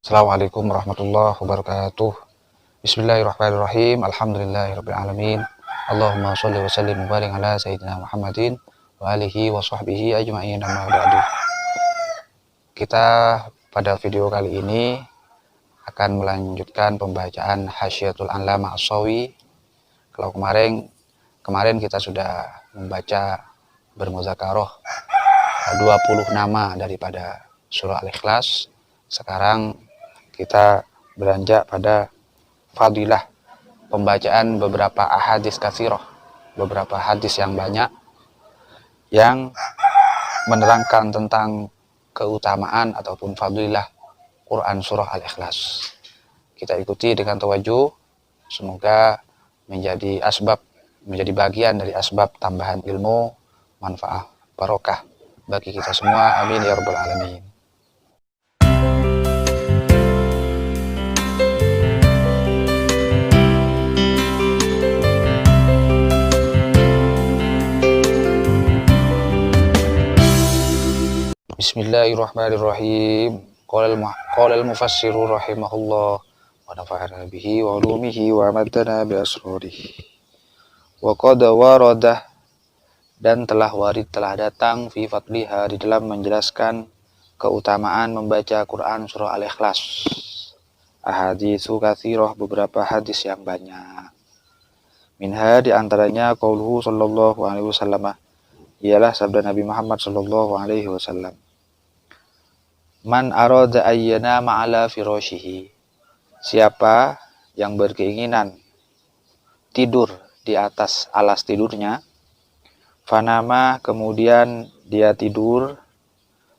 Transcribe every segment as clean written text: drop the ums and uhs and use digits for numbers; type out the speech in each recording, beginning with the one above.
Assalamualaikum warahmatullahi wabarakatuh. Bismillahirrahmanirrahim. Alhamdulillahirabbil alamin. Allahumma shalli wa sallim wa barik ala sayyidina Muhammadin wa alihi wa sahbihi ajma'in, amma ba'du. Kita pada video kali ini akan melanjutkan pembacaan Hasyiatul Allama As-Shawi. Kalau kemarin kita sudah membaca bermuzakarah 20 nama daripada surah Al-Ikhlas. Sekarang kita beranjak pada fadilah pembacaan beberapa ahadits katsirah, beberapa hadis yang banyak yang menerangkan tentang keutamaan ataupun fadilah Quran surah Al-Ikhlas. Kita ikuti dengan tawajuh, semoga menjadi bagian dari asbab tambahan ilmu, manfaat, barokah bagi kita semua. Amin ya rabbal alamin. Bismillahirrahmanirrahim. Qala al-mufassiru rahimahullah wa nafa'ana bihi wa ulumihi wa amadana bi asrarihi. Wa qad warada, dan telah datang fi fadliha, di dalam menjelaskan keutamaan membaca Quran surah Al-Ikhlas, ahaditsu katsirah, beberapa hadis yang banyak. Minha, di antaranya qauluhu sallallahu alaihi wasallam, ialah sabda Nabi Muhammad sallallahu alaihi wasallam. Man arada ayyana ma'ala firashihi, siapa yang berkeinginan tidur di atas alas tidurnya, fanama, kemudian dia tidur,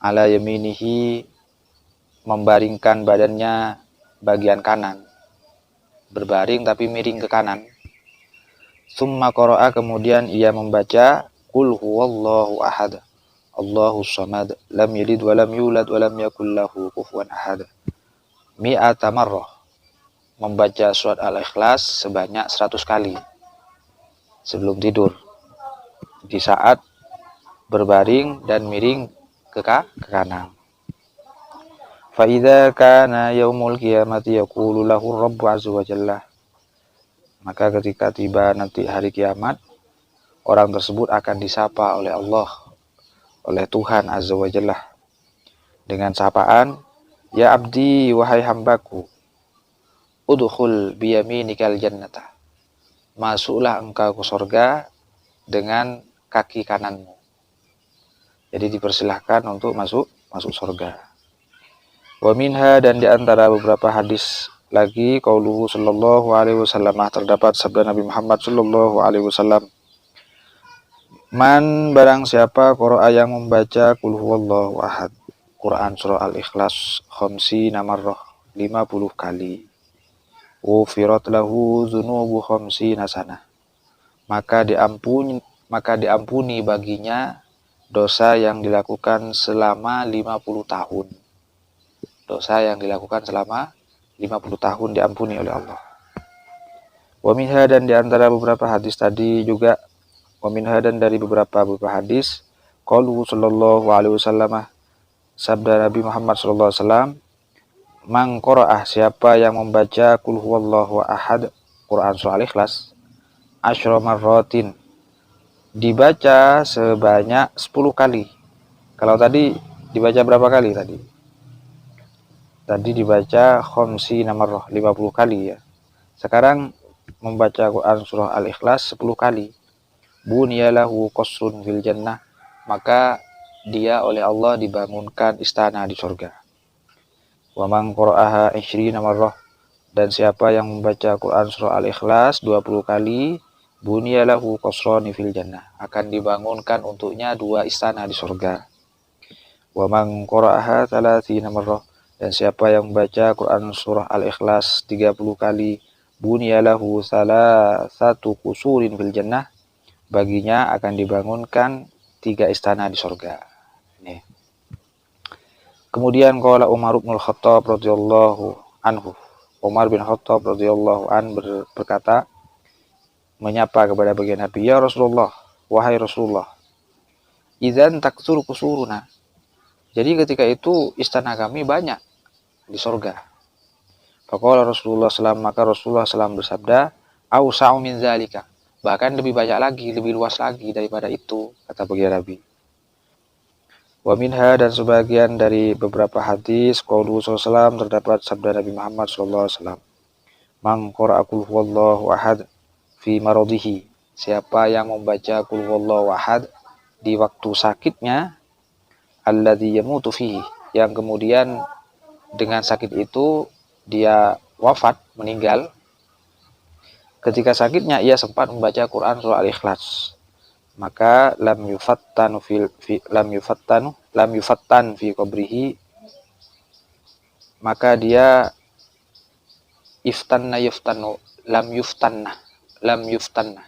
ala yaminihi, membaringkan badannya bagian kanan, berbaring tapi miring ke kanan. Summa qara'a, kemudian ia membaca qul huwallahu ahad, Allahus samad, lam yalid wa lam yulad wa lam yakul lahu kufuwan ahad, mi'ata marrah, membaca surat Al-Ikhlas sebanyak 100 kali sebelum tidur, di saat berbaring dan miring ke kanan. Fa idza kana yaumul qiyamati yaqulu lahu rabbu azza wa jalla, maka ketika tiba nanti hari kiamat, orang tersebut akan disapa oleh Allah, oleh Tuhan azza wa jalla, dengan sapaan, ya abdi, wahai hambaku, udkhul biyaminikal jannata, masuklah engkau ke surga dengan kaki kananmu. Jadi dipersilahkan untuk masuk surga. Wa minha, dan di antara beberapa hadis lagi, qauluhu sallallahu alaihi wasallam, terdapat sabda Nabi Muhammad sallallahu alaihi wasallam, man, barang siapa, qara'a, yang membaca qul huwallahu ahad, Quran surah Al-Ikhlas, khamsina marrah, 50 kali, ufirat lahu dzunubu khamsina sanah, maka diampuni baginya dosa yang dilakukan selama 50 tahun. Dosa yang dilakukan selama 50 tahun diampuni oleh Allah. Wa minha, dan di antara beberapa hadis tadi juga, wa minha, dan dari beberapa hadis, qauluhu sallallahu alaihi wasallam, sabda Nabi Muhammad sallallahu alaihi wasallam, man qara'ah, siapa yang membaca qul huwallahu ahad, Quran surah Al-Ikhlas, asyra marratin, dibaca sebanyak 10 kali. Kalau tadi dibaca berapa kali tadi? Tadi dibaca khamsina marrah, 50 kali ya. Sekarang membaca Quran surah Al-Ikhlas 10 kali. Bunyalahu qasrun fil jannah, maka dia oleh Allah dibangunkan istana di surga. Wa man qara'aha 20 marrah, dan siapa yang membaca Quran surah Al-Ikhlas 20 kali, bunyalahu qasrani fil jannah, akan dibangunkan untuknya 2 istana di surga. Wa man qara'aha 30 marrah, dan siapa yang membaca Quran surah Al-Ikhlas 30 kali, bunyalahu salasatu qusurin fil jannah, baginya akan dibangunkan 3 istana di surga. Ini. Kemudian qala Umar bin Khattab radhiyallahu anhu, Umar bin Khattab radhiyallahu an berkata, menyapa kepada bagian Nabi, ya Rasulullah, wahai Rasulullah, idzan taksur kusuruna, jadi ketika itu istana kami banyak di surga. Faqala Rasulullah SAW, maka Rasulullah SAW bersabda, "Ausa'u min zalika." Bahkan lebih banyak lagi, lebih luas lagi daripada itu, kata baginda Nabi. Wa minha, dan sebagian dari beberapa hadis qaulu sallallahu terdapat sabda Nabi Muhammad sallallahu alaihi wasallam, "Man qara'a qul huwallahu ahad fi maradihi." Siapa yang membaca qul huwallahu ahad di waktu sakitnya, alladzi yamutu fihi, yang kemudian dengan sakit itu dia wafat, meninggal. Ketika sakitnya ia sempat membaca Quran surah Al-Ikhlas, maka lam yufattan fi qabrihi, maka dia lam yuftanna,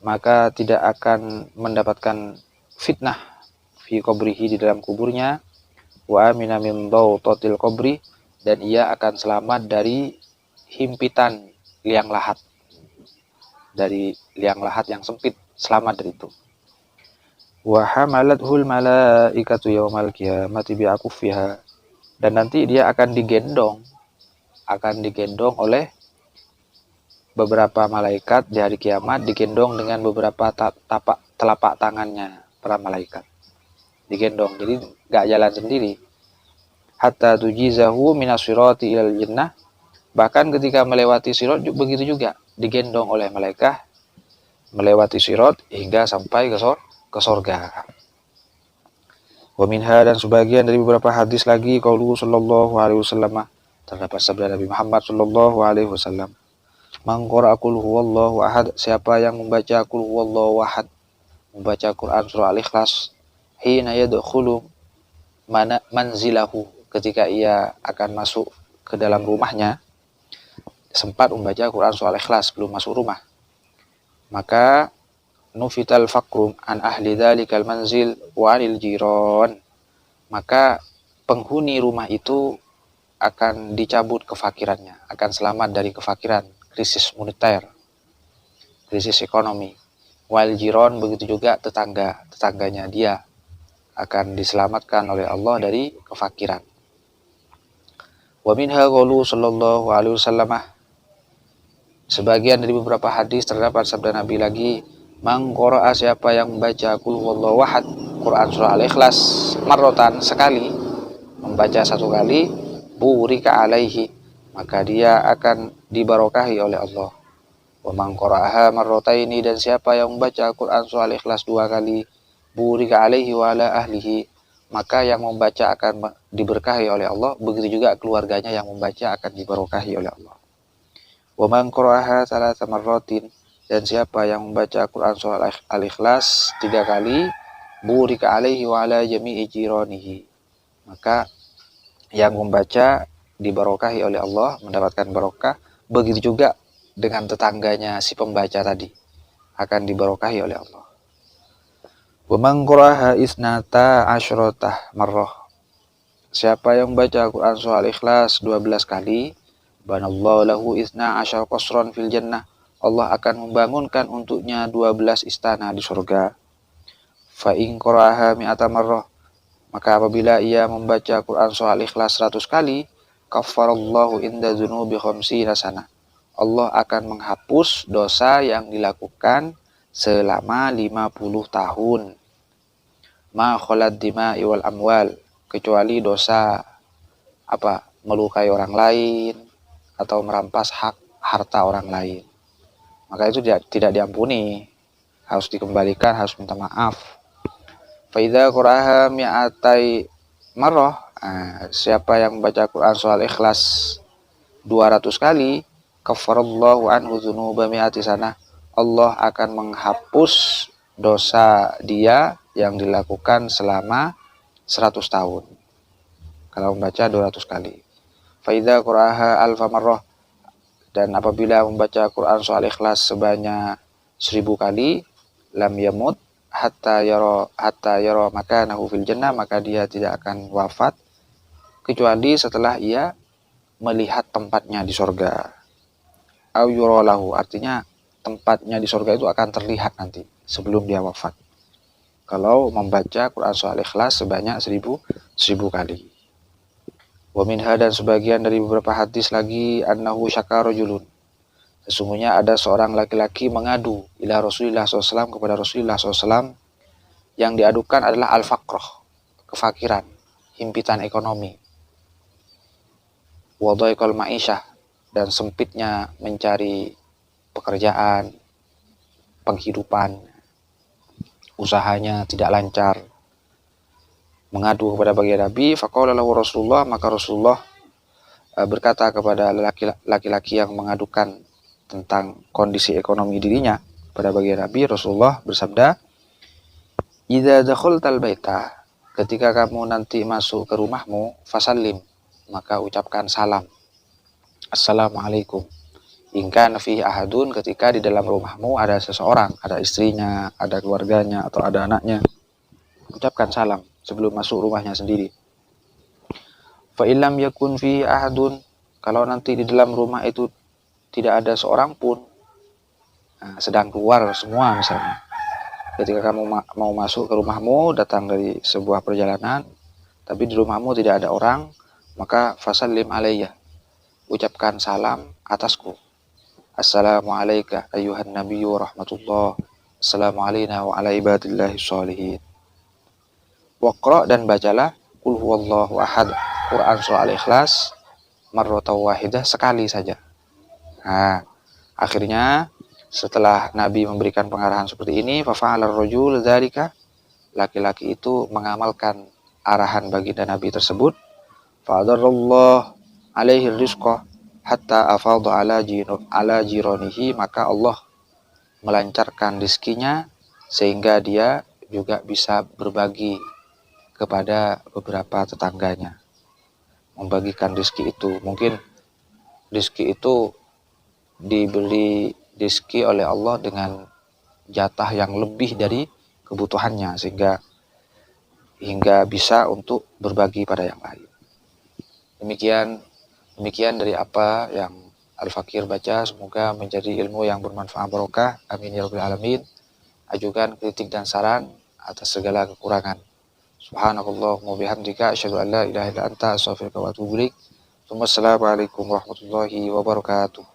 maka tidak akan mendapatkan fitnah fi qabrihi, di dalam kuburnya, wa amina min dawtatil qabri, dan ia akan selamat dari himpitan liang lahat, yang sempit, selamat dari itu. Wa hamalathul malaikatu yaumal qiyamati bi'akuffiha, dan nanti dia akan digendong oleh beberapa malaikat di hari kiamat, digendong dengan beberapa telapak tangannya para malaikat, digendong, jadi gak jalan sendiri. Hatta tujizahu minasirati ilal jannah, bahkan ketika melewati sirat begitu juga, digendong oleh malaikat melewati sirat hingga sampai ke surga. Wa minha, dan sebagian dari beberapa hadis lagi qaulu sallallahu alaihi wasallam, terdapat sabda Nabi Muhammad sallallahu alaihi wasallam, "Man qara'a qul huwallahu ahad." Siapa yang membaca qul huwallahu ahad, membaca Quran surah Al-Ikhlas, hina yadkhulu manzilahu, ketika ia akan masuk ke dalam rumahnya, sempat membaca Quran surah Al-Ikhlas belum masuk rumah, maka nufital faqrum an ahli dzalikal manzil wa anil jiran, maka penghuni rumah itu akan dicabut kefakirannya, akan selamat dari kefakiran, krisis moneter, krisis ekonomi. Wal jiron, begitu juga tetangganya dia akan diselamatkan oleh Allah dari kefakiran. Wa minha qaulu sallallahu alaihi wasallam, sebagian dari beberapa hadis terdapat sabda Nabi lagi, "Man qara'a," siapa yang membaca qul huwallahu ahad, Quran surah Al-Ikhlas, marrotan, sekali, membaca satu kali, burika alaihi, maka dia akan dibarokahi oleh Allah. Wa man qara'aha marrataini, dan siapa yang membaca Quran surah Al-Ikhlas dua kali, burika alaihi wa ala ahlihi, maka yang membaca akan diberkahi oleh Allah, begitu juga keluarganya yang membaca akan dibarokahi oleh Allah. Wa man qara'aha thalatha marratin, dan siapa yang membaca Quran surah Al-Ikhlas 3 kali, burika alaihi wa ala jami'i jiranihi, maka yang membaca dibarokahi oleh Allah, mendapatkan barokah, begitu juga dengan tetangganya si pembaca tadi akan dibarokahi oleh Allah. Wa man qara'aha isnata asyrotah marrah, siapa yang membaca Quran surah Al-Ikhlas 12 kali, banallahu lahu isna asyar qasran fil jannah, Allah akan membangunkan untuknya 12 istana di surga. Fa in qara'aha mi'ata marrah, maka apabila ia membaca Quran surah Al-Ikhlas 100 kali, kaffarallahu inda dzunubi khamsina sanah, Allah akan menghapus dosa yang dilakukan selama 50 tahun. Ma khalad dima'i wal amwal, kecuali dosa melukai orang lain atau merampas hak harta orang lain, maka itu tidak diampuni, harus dikembalikan, harus minta maaf. Fa idza qara'aha mi'atai marrah, siapa yang membaca Quran surah Al-Ikhlas 200 kali, kaffarallahu anhu dzunuba mi'ati sanah, Allah akan menghapus dosa dia yang dilakukan selama 100 tahun kalau membaca 200 kali. Fa idza qara'aha alfa marrah, dan apabila membaca Quran surah Al-Ikhlas sebanyak 1000 kali, lam yamut hatta yara makanahu fil jannah, maka dia tidak akan wafat kecuali setelah ia melihat tempatnya di surga. Au yuralahu, artinya tempatnya di surga itu akan terlihat nanti sebelum dia wafat, kalau membaca Quran surah Al-Ikhlas sebanyak 1000 kali. Wa minha, dan sebagian dari beberapa hadis lagi, annahu syaka rajulun, sesungguhnya ada seorang laki-laki mengadu ila Rasulillah SAW, kepada Rasulullah SAW, yang diadukan adalah al-faqrah, kefakiran, himpitan ekonomi, wa dhaiqal ma'isyah, dan sempitnya mencari pekerjaan, penghidupan, usahanya tidak lancar. Mengadu kepada baginda Nabi, faqala lahu Rasulullah, maka Rasulullah berkata kepada laki-laki yang mengadukan tentang kondisi ekonomi dirinya pada baginda Nabi, Rasulullah bersabda, idza dakhaltal baita, ketika kamu nanti masuk ke rumahmu, fasallim, maka ucapkan salam, assalamualaikum. Ingka nafihi ahadun, ketika di dalam rumahmu ada seseorang, ada istrinya, ada keluarganya, atau ada anaknya, ucapkan salam sebelum masuk rumahnya sendiri. Fa illam yakun fihi ahadun, kalau nanti di dalam rumah itu tidak ada seorang pun, sedang keluar semua misalnya, ketika kamu mau masuk ke rumahmu, datang dari sebuah perjalanan, tapi di rumahmu tidak ada orang, maka fasallim alayya, ucapkan salam atasku. Assalamualaikum ayyuhan nabiyyu rahmatullah, assalamu alayna wa ala ibadillahi sholihin. Waqra, dan bacalah qul huwallahu ahad, Quran surah Al-Ikhlas, marratan wahidah, sekali saja. Nah, akhirnya setelah Nabi memberikan pengarahan seperti ini, fafa'alar rajul dzalika, laki-laki itu mengamalkan arahan baginda Nabi tersebut. Fa'adarallahu alaihi rizqa hatta afadha ala jiranihi, maka Allah melancarkan rizkinya sehingga dia juga bisa berbagi kepada beberapa tetangganya. Membagikan rizki itu, mungkin rizki itu diberi rizki oleh Allah dengan jatah yang lebih dari kebutuhannya, hingga bisa untuk berbagi pada yang lain. Demikian dari apa yang Al-Fakir baca, semoga menjadi ilmu yang bermanfaat barokah. Amin ya rabbal alamin. Ajukan kritik dan saran atas segala kekurangan. Subhanakallahumma bihamdika asyhadu an la ilaha illa anta astaghfiruka wa atubu ilaik. Wassalamualaikum warahmatullahi wabarakatuh.